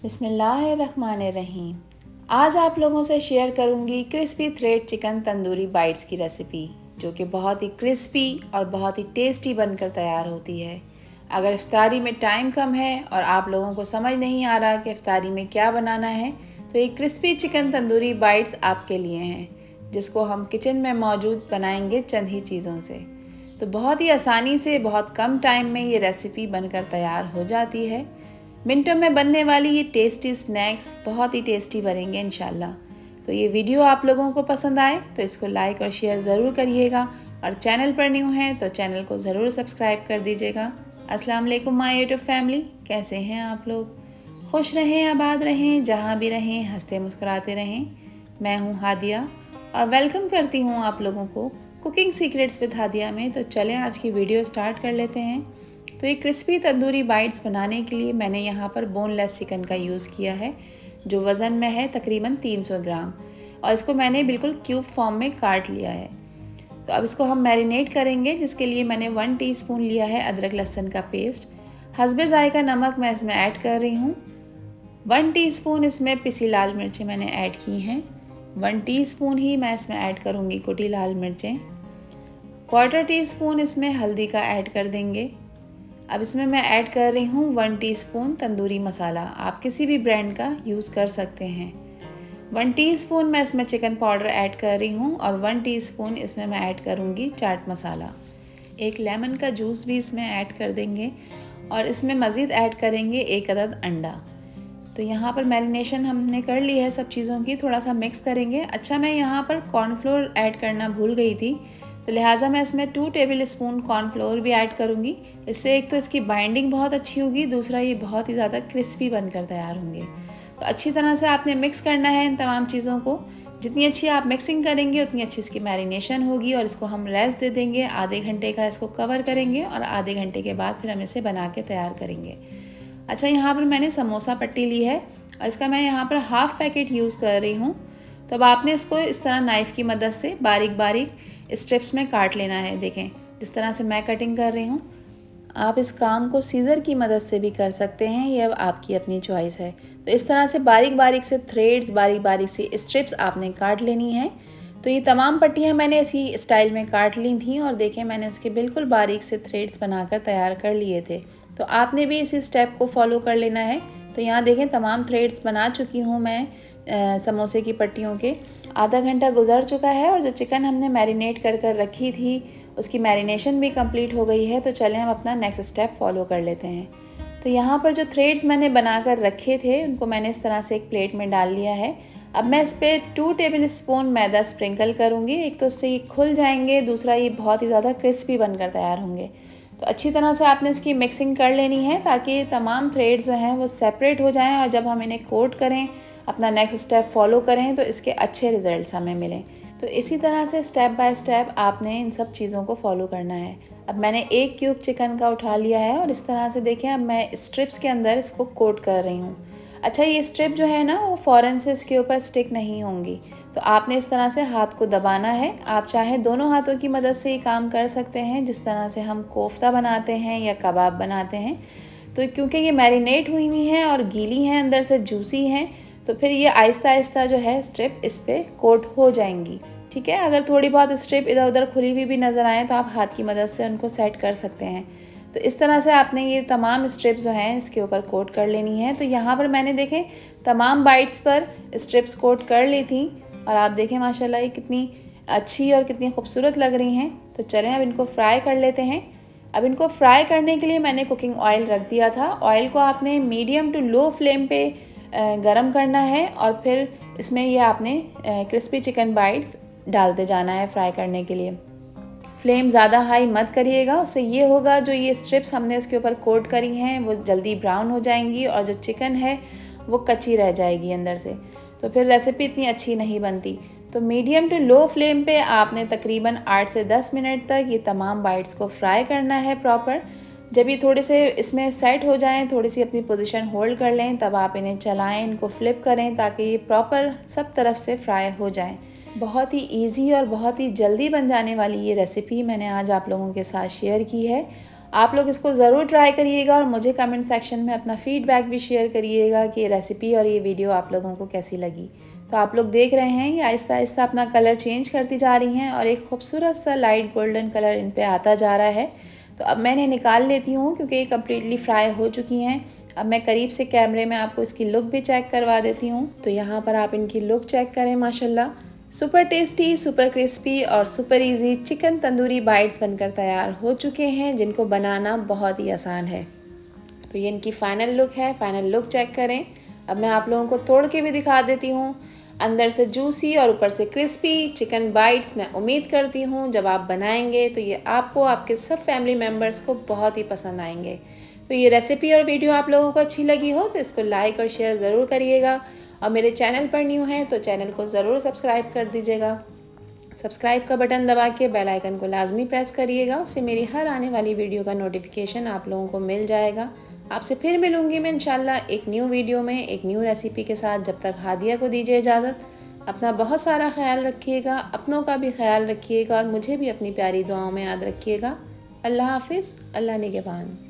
बिस्मिल्लाहिर्रहमानिर्रहीम। आज आप लोगों से शेयर करूंगी crispy thread chicken tandoori bytes की रेसिपी, जो कि बहुत ही क्रिस्पी और बहुत ही टेस्टी बनकर तैयार होती है। अगर इफ्तारी में टाइम कम है और आप लोगों को समझ नहीं आ रहा कि इफ्तारी में क्या बनाना है, तो ये क्रिस्पी चिकन तंदूरी बाइट्स आपके लिए हैं, जिसको हम किचन में मौजूद बनाएंगे चंद ही चीज़ों से। तो बहुत ही आसानी से बहुत कम टाइम में ये रेसिपी बनकर तैयार हो जाती है। मिनटों में बनने वाली ये टेस्टी स्नैक्स बहुत ही टेस्टी बनेंगे इंशाल्लाह। तो ये वीडियो आप लोगों को पसंद आए तो इसको लाइक और शेयर ज़रूर करिएगा, और चैनल पर न्यू हैं तो चैनल को ज़रूर सब्सक्राइब कर दीजिएगा। अस्सलाम वालेकुम माय यूट्यूब फैमिली, कैसे हैं आप लोग? खुश रहें, आबाद रहें, जहाँ भी रहें हंसते मुस्कुराते रहें। मैं हूँ हादिया और वेलकम करती हूँ आप लोगों को कुकिंग सीक्रेट्स विद हादिया में। तो चलें आज की वीडियो स्टार्ट कर लेते हैं। तो ये क्रिस्पी तंदूरी बाइट्स बनाने के लिए मैंने यहाँ पर बोनलेस चिकन का यूज़ किया है, जो वज़न में है तकरीबन 300 ग्राम, और इसको मैंने बिल्कुल क्यूब फॉर्म में काट लिया है। तो अब इसको हम मैरिनेट करेंगे, जिसके लिए मैंने 1 टीस्पून लिया है अदरक लहसुन का पेस्ट। हस्बे जायका नमक मैं इसमें ऐड कर रही हूँ। 1 टीस्पून इसमें पिसी लाल मिर्चें मैंने ऐड की हैं। 1 टीस्पून ही मैं इसमें ऐड करूँगी कुटी लाल मिर्चें। 1/4 टीस्पून इसमें हल्दी का ऐड कर देंगे। अब इसमें मैं ऐड कर रही हूँ 1 टीस्पून तंदूरी मसाला, आप किसी भी ब्रांड का यूज़ कर सकते हैं। 1 टीस्पून मैं इसमें चिकन पाउडर ऐड कर रही हूँ, और 1 टीस्पून इसमें मैं ऐड करूँगी चाट मसाला। एक लेमन का जूस भी इसमें ऐड कर देंगे, और इसमें मज़ीद ऐड करेंगे 1 अदद अंडा। तो यहाँ पर मैरिनेशन हमने कर ली है सब चीज़ों की, थोड़ा सा मिक्स करेंगे। अच्छा, मैं यहाँ पर कॉर्नफ्लोर ऐड करना भूल गई थी, तो लिहाजा मैं इसमें 2 टेबल स्पून कॉर्नफ्लोर भी ऐड करूँगी। इससे एक तो इसकी बाइंडिंग बहुत अच्छी होगी, दूसरा ये बहुत ही ज़्यादा क्रिस्पी बनकर तैयार होंगे। तो अच्छी तरह से आपने मिक्स करना है इन तमाम चीज़ों को। जितनी अच्छी आप मिक्सिंग करेंगे उतनी अच्छी इसकी मैरिनेशन होगी, और इसको हम रेस्ट दे देंगे। आधे घंटे का इसको कवर करेंगे, और आधे घंटे के बाद फिर हम इसे बना के तैयार करेंगे। अच्छा, यहाँ पर मैंने समोसा पट्टी ली है, और इसका मैं यहाँ पर हाफ़ पैकेट यूज़ कर रही हूँ। तो अब आपने इसको इस तरह नाइफ़ की मदद से बारीक बारीक स्ट्रिप्स में काट लेना है। देखें, जिस तरह से मैं कटिंग कर रही हूँ। आप इस काम को सीज़र की मदद से भी कर सकते हैं, ये अब आपकी अपनी चॉइस है। तो इस तरह से बारीक बारीक से थ्रेड्स, बारीक बारीक से स्ट्रिप्स आपने काट लेनी है। तो ये तमाम पट्टियाँ मैंने इसी स्टाइल में काट ली थी, और देखें मैंने इसके बिल्कुल बारीक से थ्रेड्स बनाकर तैयार कर लिए थे। तो आपने भी इसी स्टेप को फॉलो कर लेना है। तो यहाँ देखें, तमाम थ्रेड्स बना चुकी हूँ मैं समोसे की पट्टियों के। आधा घंटा गुजर चुका है, और जो चिकन हमने मैरिनेट कर कर रखी थी उसकी मैरिनेशन भी कंप्लीट हो गई है। तो चलें हम अपना नेक्स्ट स्टेप फॉलो कर लेते हैं। तो यहाँ पर जो थ्रेड्स मैंने बनाकर रखे थे उनको मैंने इस तरह से एक प्लेट में डाल लिया है। अब मैं इस पर 2 टेबल स्पून मैदा स्प्रिंकल करूँगी। एक तो इससे ये खुल जाएंगे, दूसरा ये बहुत ही ज़्यादा क्रिस्पी बनकर तैयार होंगे। तो अच्छी तरह से आपने इसकी मिक्सिंग कर लेनी है, ताकि तमाम थ्रेड्स जो हैं वो सेपरेट हो जाएं, और जब हम इन्हें कोट करें, अपना नेक्स्ट स्टेप फॉलो करें, तो इसके अच्छे रिजल्ट्स हमें मिलें। तो इसी तरह से स्टेप बाय स्टेप आपने इन सब चीज़ों को फॉलो करना है। अब मैंने 1 क्यूब चिकन का उठा लिया है, और इस तरह से देखें अब मैं स्ट्रिप्स के अंदर इसको कोट कर रही हूँ। अच्छा, ये स्ट्रिप जो है ना, वो फ़ौरन से इसके ऊपर स्टिक नहीं होंगी। तो आपने इस तरह से हाथ को दबाना है। आप चाहें दोनों हाथों की मदद से ये काम कर सकते हैं, जिस तरह से हम कोफ्ता बनाते हैं या कबाब बनाते हैं। तो क्योंकि ये मैरिनेट हुई हुई हैं और गीली हैं, अंदर से जूसी हैं, तो फिर ये आहिस्ता आहिस्ता जो है स्ट्रिप इस पर कोट हो जाएंगी। ठीक है, अगर थोड़ी बहुत स्ट्रिप इधर उधर खुली हुई भी नज़र आए तो आप हाथ की मदद से उनको सेट कर सकते हैं। तो इस तरह से आपने ये तमाम स्ट्रिप्स जो हैं इसके ऊपर कोट कर लेनी है। तो यहाँ पर मैंने देखें तमाम बाइट्स पर स्ट्रिप्स कोट कर ली थी, और आप देखें माशाल्लाह ये कितनी अच्छी और कितनी खूबसूरत लग रही हैं। तो चलें अब इनको फ्राई कर लेते हैं। अब इनको फ्राई करने के लिए मैंने कुकिंग ऑयल रख दिया था। ऑयल को आपने मीडियम टू लो फ्लेम पे गरम करना है, और फिर इसमें ये आपने क्रिस्पी चिकन बाइट्स डालते जाना है फ्राई करने के लिए। फ्लेम ज़्यादा हाई मत करिएगा, उससे ये होगा जो ये स्ट्रिप्स हमने इसके ऊपर कोट करी हैं वो जल्दी ब्राउन हो जाएंगी, और जो चिकन है वो कच्ची रह जाएगी अंदर से। तो फिर रेसिपी इतनी अच्छी नहीं बनती। तो मीडियम टू लो फ्लेम पे आपने तकरीबन 8 से 10 मिनट तक ये तमाम बाइट्स को फ्राई करना है प्रॉपर। जब ये थोड़े से इसमें सेट हो जाएं, थोड़ी सी अपनी पोजीशन होल्ड कर लें, तब आप इन्हें चलाएं, इनको फ्लिप करें, ताकि ये प्रॉपर सब तरफ से फ्राई हो जाएं। बहुत ही इजी और बहुत ही जल्दी बन जाने वाली ये रेसिपी मैंने आज आप लोगों के साथ शेयर की है। आप लोग इसको ज़रूर ट्राई करिएगा और मुझे कमेंट सेक्शन में अपना फीडबैक भी शेयर करिएगा कि ये रेसिपी और ये वीडियो आप लोगों को कैसी लगी। तो आप लोग देख रहे हैं ये आहिस्ता आहिस्ता अपना कलर चेंज करती जा रही हैं और एक खूबसूरत सा लाइट गोल्डन कलर इन पे आता जा रहा है। तो अब मैं इन्हें निकाल लेती हूँ क्योंकि ये कम्प्लीटली फ्राई हो चुकी हैं। अब मैं करीब से कैमरे में आपको इसकी लुक भी चेक करवा देती हूँ। तो यहाँ पर आप इनकी लुक चेक करें, माशाल्लाह सुपर टेस्टी, सुपर क्रिस्पी और super easy chicken tandoori bytes बनकर तैयार हो चुके हैं, जिनको बनाना बहुत ही आसान है। तो ये इनकी फ़ाइनल लुक है, फ़ाइनल लुक चेक करें। अब मैं आप लोगों को तोड़ के भी दिखा देती हूँ। अंदर से जूसी और ऊपर से क्रिस्पी चिकन बाइट्स। मैं उम्मीद करती हूँ जब आप बनाएंगे तो ये आपको, आपके सब फैमिली मेम्बर्स को बहुत ही पसंद आएंगे। तो ये रेसिपी और वीडियो आप लोगों को अच्छी लगी हो तो इसको लाइक और शेयर ज़रूर करिएगा और मेरे चैनल पर न्यू हैं तो चैनल को ज़रूर सब्सक्राइब कर दीजिएगा। सब्सक्राइब का बटन दबा के बेल आइकन को लाजमी प्रेस करिएगा, उससे मेरी हर आने वाली वीडियो का नोटिफिकेशन आप लोगों को मिल जाएगा। आपसे फिर मिलूंगी मैं इंशाल्लाह एक न्यू वीडियो में एक न्यू रेसिपी के साथ। जब तक हादिया को दीजिए इजाज़त। अपना बहुत सारा ख्याल रखिएगा, अपनों का भी ख्याल रखिएगा और मुझे भी अपनी प्यारी दुआओं में याद रखिएगा। अल्लाह हाफिज़, अल्लाह निगहबान।